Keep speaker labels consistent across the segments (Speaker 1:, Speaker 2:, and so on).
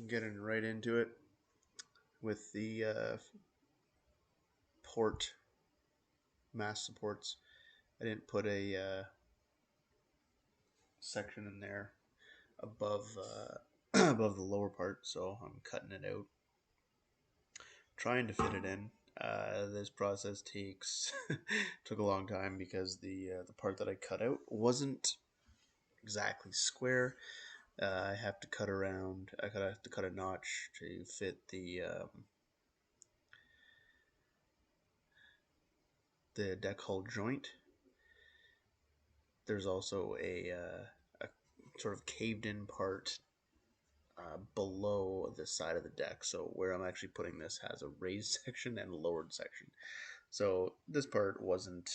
Speaker 1: Getting right into it with the port mast supports. I didn't put a section in there above above the lower part, so I'm cutting it out, trying to fit it in. This process took a long time because the part that I cut out wasn't exactly square. I have to cut around. I have to cut a notch to fit the deck hull joint. There's also a sort of caved in part below the side of the deck. So where I'm actually putting this has a raised section and a lowered section. So this part wasn't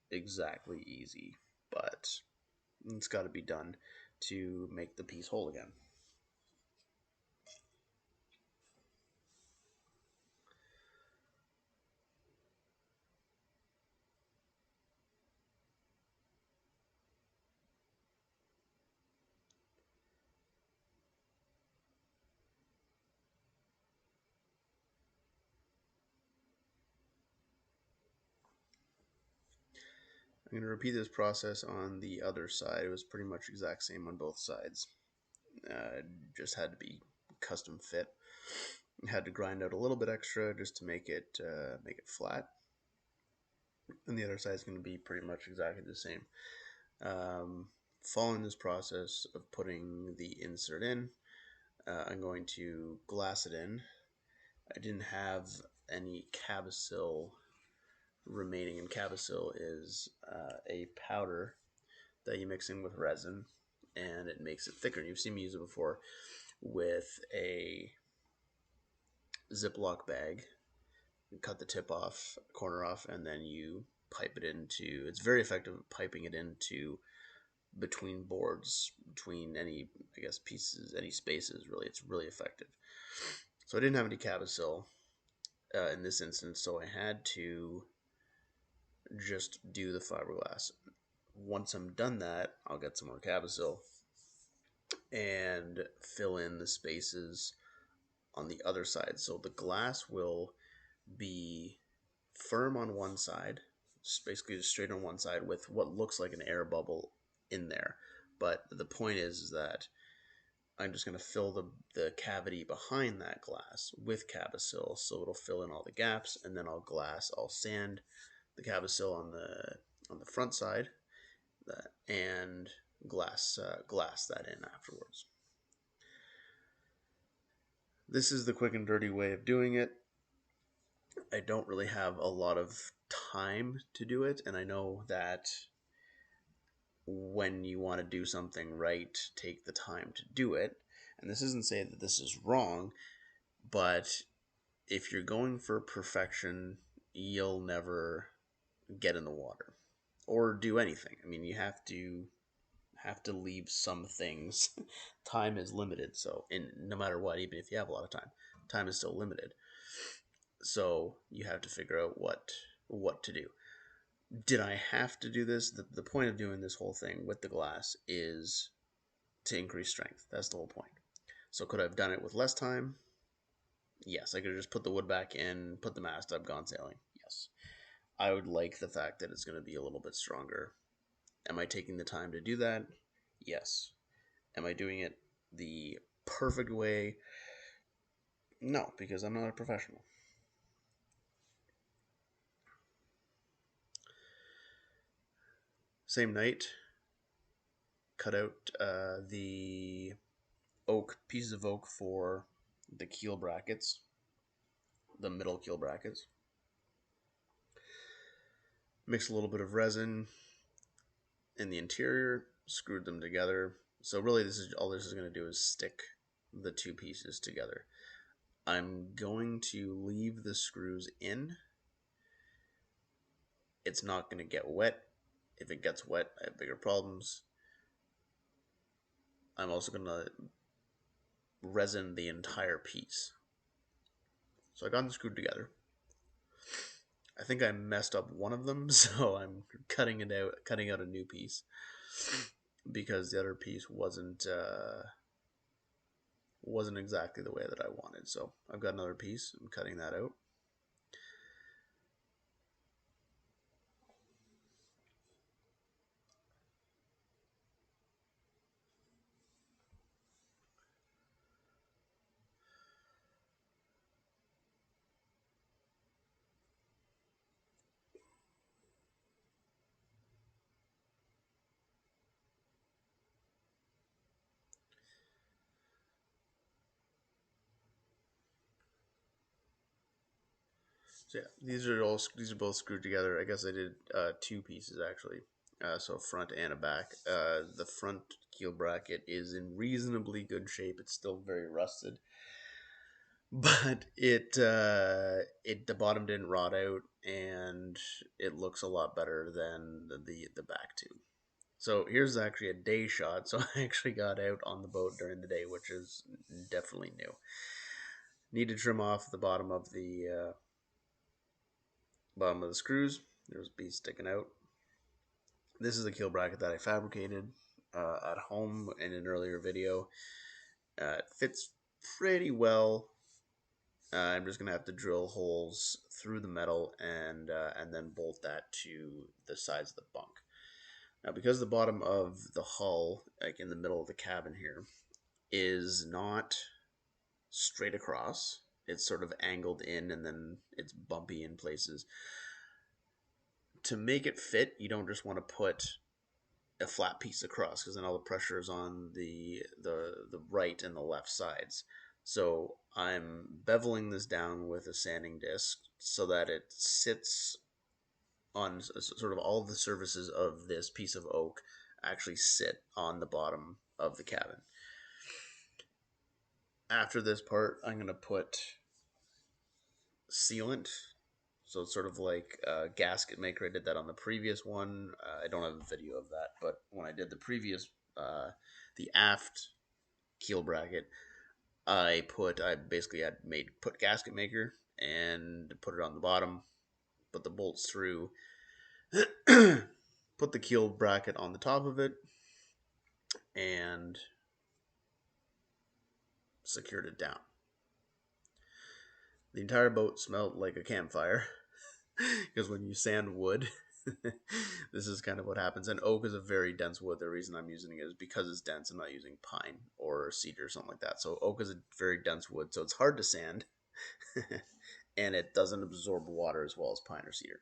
Speaker 1: exactly easy, but it's got to be done to make the piece whole again. I'm going to repeat this process on the other side. It was pretty much exact same on both sides. Just had to be custom fit. Had to grind out a little bit extra just to make it flat. And the other side is going to be pretty much exactly the same. Following this process of putting the insert in, I'm going to glass it in. I didn't have any cabosil remaining, and cabosil is a powder that you mix in with resin, and it makes it thicker. You've seen me use it before with a Ziploc bag. You cut the tip off, corner off, and then you pipe it into. It's very effective at piping it into between boards, between any, I guess, pieces, any spaces. Really, it's really effective. So I didn't have any cabosil in this instance, so I had to just do the fiberglass. Once I'm done that, I'll get some more cabosil and fill in the spaces on the other side. So the glass will be firm on one side, just basically just straight on one side with what looks like an air bubble in there. But the point is that I'm just going to fill the cavity behind that glass with cabosil, so it'll fill in all the gaps, and then I'll sand the cabosil on the front side, and glass that in afterwards. This is the quick and dirty way of doing it. I don't really have a lot of time to do it, and I know that when you want to do something right, take the time to do it. And this isn't saying that this is wrong, but if you're going for perfection, you'll never get in the water or do anything. I mean, you have to leave some things. Time is limited, so no matter what, even if you have a lot of time is still limited. So you have to figure out what to do. Did I have to do this? The point of doing this whole thing with the glass is to increase strength. That's the whole point. So could I have done it with less time? Yes. I could have just put the wood back in, put the mast up, gone sailing. Yes. I would like the fact that it's going to be a little bit stronger. Am I taking the time to do that? Yes. Am I doing it the perfect way? No, because I'm not a professional. Same night, cut out the pieces of oak for the keel brackets, the middle keel brackets. Mixed a little bit of resin in the interior, screwed them together. So really, all this is going to do is stick the two pieces together. I'm going to leave the screws in. It's not going to get wet. If it gets wet, I have bigger problems. I'm also going to resin the entire piece. So I got them screwed together. I think I messed up one of them, so I'm cutting out a new piece because the other piece wasn't wasn't exactly the way that I wanted. So I've got another piece. I'm cutting that out. So yeah, these are both screwed together. I guess I did two pieces actually, so a front and a back. The front keel bracket is in reasonably good shape. It's still very rusted, but it the bottom didn't rot out, and it looks a lot better than the back two. So here's actually a day shot. So I actually got out on the boat during the day, which is definitely new. Need to trim off the bottom of the screws. There's a piece sticking out. This is the keel bracket that I fabricated at home in an earlier video. It fits pretty well. I'm just gonna have to drill holes through the metal and then bolt that to the sides of the bunk. Now, because the bottom of the hull, like in the middle of the cabin here, is not straight across, it's sort of angled in and then it's bumpy in places. To make it fit, you don't just want to put a flat piece across because then all the pressure is on the right and the left sides. So I'm beveling this down with a sanding disc so that it sits on sort of all of the surfaces of this piece of oak actually sit on the bottom of the cabin. After this part, I'm going to put sealant. So it's sort of like a gasket maker. I did that on the previous one. I don't have a video of that, but when I did the previous, the aft keel bracket, I basically had put gasket maker and put it on the bottom, put the bolts through, put the keel bracket on the top of it, and secured it down. The entire boat smelled like a campfire because when you sand wood, this is kind of what happens. And oak is a very dense wood. The reason I'm using it is because it's dense. I'm not using pine or cedar or something like that. So oak is a very dense wood, so it's hard to sand, and it doesn't absorb water as well as pine or cedar.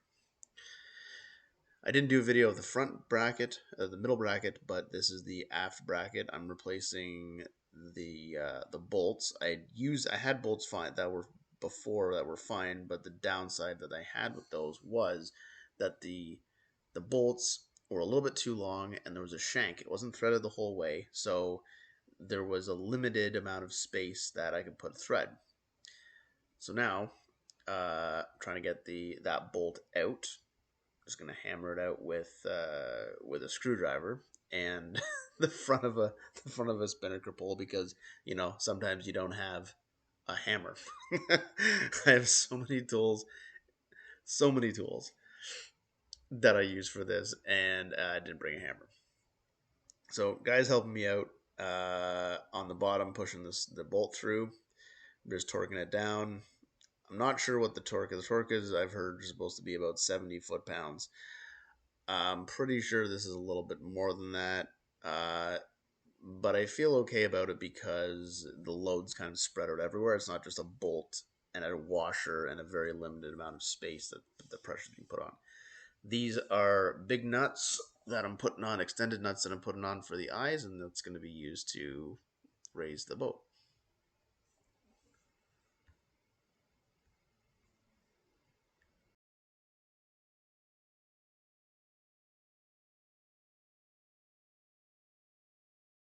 Speaker 1: I didn't do a video of the front bracket, the middle bracket, but this is the aft bracket. I'm replacing the bolts. I had bolts fine that were before that were fine, but the downside that I had with those was that the bolts were a little bit too long and there was a shank. It wasn't threaded the whole way, so there was a limited amount of space that I could put thread. So now, trying to get that bolt out. Just gonna hammer it out with a screwdriver and the front of a spinnaker pole because sometimes you don't have a hammer. I have so many tools that I use for this, and I didn't bring a hammer. So guys helping me out on the bottom, pushing the bolt through. I'm just torquing it down. I'm not sure what the torque is. The torque is, I've heard, is supposed to be about 70 foot-pounds. I'm pretty sure this is a little bit more than that, but I feel okay about it because the load's kind of spread out everywhere. It's not just a bolt and a washer and a very limited amount of space that the pressure's being put on. These are big nuts that I'm putting on, extended nuts that I'm putting on for the eyes, and that's going to be used to raise the boat.